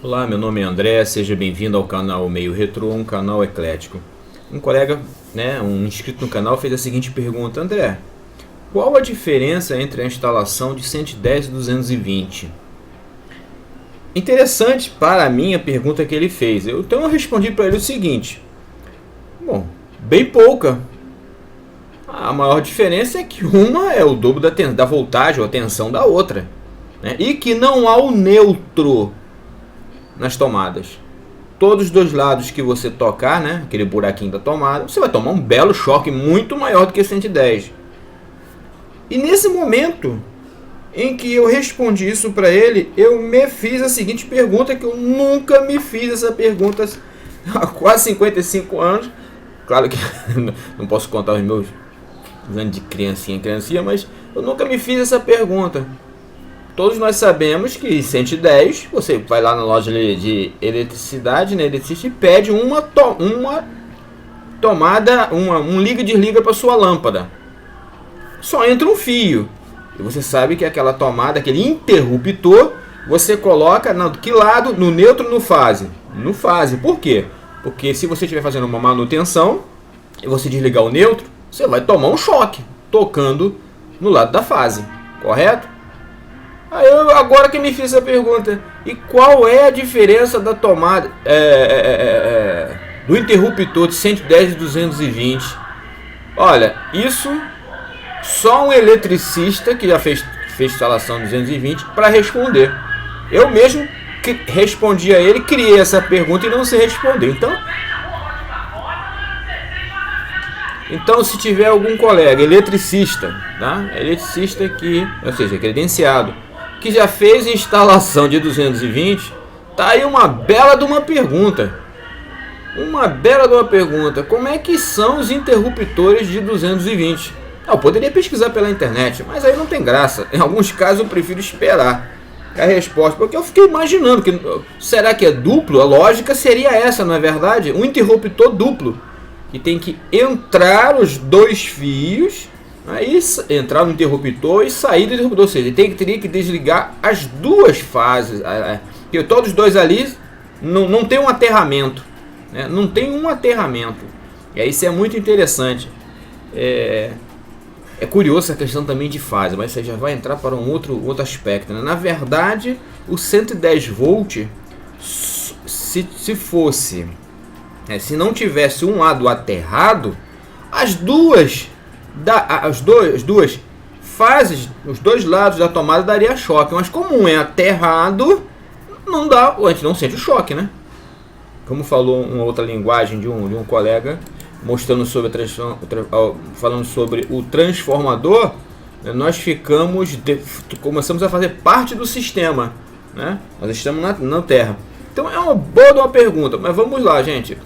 Olá, meu nome é André, seja bem-vindo ao canal Meio Retrô, um canal eclético. Um colega, um inscrito no canal fez a seguinte pergunta: André, qual a diferença entre a instalação de 110 e 220? Interessante para mim a pergunta que ele fez. Então eu respondi para ele o seguinte: bom, bem pouca. A maior diferença é que uma é o dobro da voltagem ou a tensão da outra, né? E que não há o neutro nas tomadas. Todos os dois lados que você tocar, né, aquele buraquinho da tomada, você vai tomar um belo choque muito maior do que 110. E nesse momento em que eu respondi isso para ele, eu me fiz a seguinte pergunta, que eu nunca me fiz essa pergunta há quase 55 anos. Claro que não posso contar os meus anos de criancinha, mas eu nunca me fiz essa pergunta. Todos nós sabemos que 110, você vai lá na loja de eletricidade, né, eletricista, e pede uma tomada, um liga e desliga para sua lâmpada. Só entra um fio. E você sabe que aquela tomada, aquele interruptor, você coloca no que lado? No neutro ou no fase? No fase. Por quê? Porque se você estiver fazendo uma manutenção e você desligar o neutro, você vai tomar um choque tocando no lado da fase. Correto? Aí agora que me fiz essa pergunta, e qual é a diferença da tomada do interruptor de 110 e 220? Olha, isso só um eletricista que já fez instalação 220 para responder. Eu mesmo respondi a ele, criei essa pergunta e não sei responder. Então se tiver algum colega eletricista, tá? Eletricista que, ou seja, credenciado, que já fez instalação de 220, tá aí uma bela de uma pergunta. Como é que são os interruptores de 220? Eu poderia pesquisar pela internet, mas aí não tem graça. Em alguns casos eu prefiro esperar a resposta, porque eu fiquei imaginando que será que é duplo? A lógica seria essa, não é verdade? Um interruptor duplo, que tem que entrar os dois fios, aí entrar no interruptor e sair do interruptor, ou seja, teria que desligar as duas fases, porque todos os dois ali não tem um aterramento, né? Não tem um aterramento. E aí isso é muito interessante. É curioso essa questão também de fase, mas você já vai entrar para um outro aspecto, né? Na verdade, o 110 volt, se fosse, se não tivesse um lado aterrado, as duas fases, os dois lados da tomada daria choque, mas como um é aterrado, não dá, a gente não sente o choque, né? Como falou uma outra linguagem de um colega, mostrando sobre falando sobre o transformador, nós começamos a fazer parte do sistema, né? Nós estamos na Terra. Então é uma boa pergunta, mas vamos lá, gente.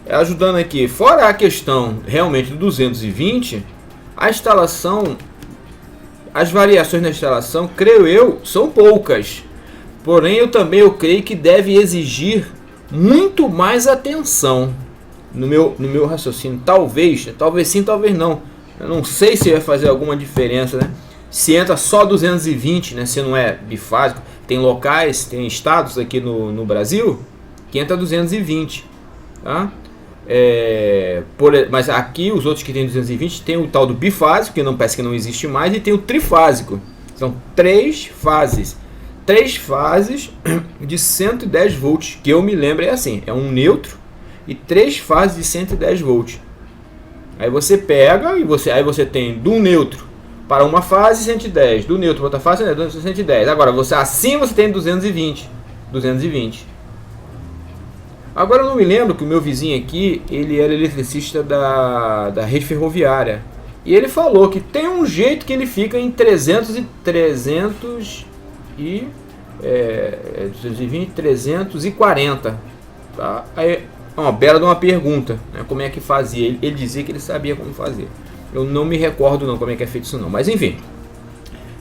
Ajudando aqui, fora a questão realmente do 220, a instalação, as variações na instalação, creio eu, são poucas. Porém, eu creio que deve exigir muito mais atenção. No meu raciocínio, talvez sim, talvez não. Eu não sei se vai fazer alguma diferença, né? Se entra só 220, né? Se não é bifásico. Tem locais, tem estados aqui no Brasil que entra 220, tá? Mas aqui os outros que tem 220 tem o tal do bifásico, que parece que não existe mais, e tem o trifásico. São três fases de 110 volts, que eu me lembro é assim, é um neutro e três fases de 110 volts. Aí você pega e aí você tem do neutro para uma fase 110, do neutro para outra fase 110. Agora você tem 220. Agora eu não me lembro que o meu vizinho aqui, ele era eletricista da rede ferroviária. E ele falou que tem um jeito que ele fica em 340. Tá? Aí, uma bela de uma pergunta, né? Como é que fazia? Ele dizia que ele sabia como fazer. Eu não me recordo não como é que é feito isso não. Mas enfim,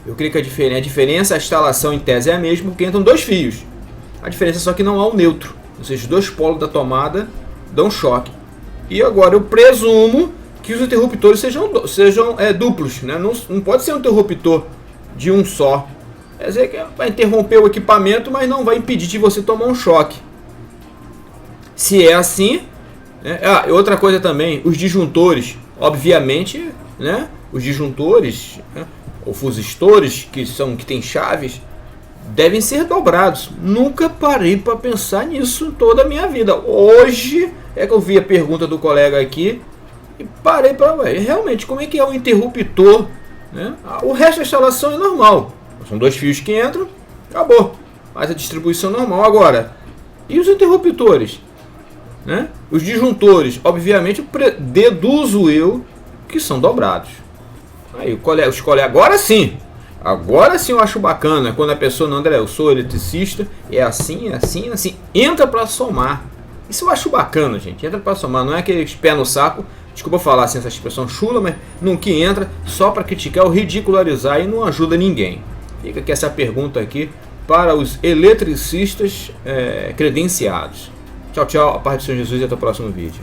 eu creio que a diferença, a instalação em tese é a mesma, porque entram dois fios. A diferença é só que não há o neutro. Ou seja, os dois polos da tomada dão choque. E agora eu presumo que os interruptores sejam duplos, né? Não pode ser um interruptor de um só. Quer dizer que vai interromper o equipamento, mas não vai impedir de você tomar um choque. Se é assim, né? Outra coisa também, os disjuntores, obviamente, né? Os disjuntores, né? Ou fusistores que tem chaves, devem ser dobrados. Nunca parei para pensar nisso em toda a minha vida. Hoje é que eu vi a pergunta do colega aqui e parei para ver realmente como é que é o interruptor, né? O resto da instalação é normal. São 2 fios que entram, acabou. Faz a distribuição normal. Agora, e os interruptores? Né? Os disjuntores, obviamente, deduzo eu que são dobrados. Aí os colegas, agora sim eu acho bacana quando a pessoa, não, André, eu sou eletricista, é assim, entra para somar. Isso eu acho bacana, gente, entra para somar, não é aquele pé no saco, desculpa falar assim, essa expressão chula, mas não que entra só para criticar ou ridicularizar e não ajuda ninguém. Fica aqui essa pergunta aqui para os eletricistas credenciados. Tchau, tchau, a paz do Senhor Jesus e até o próximo vídeo.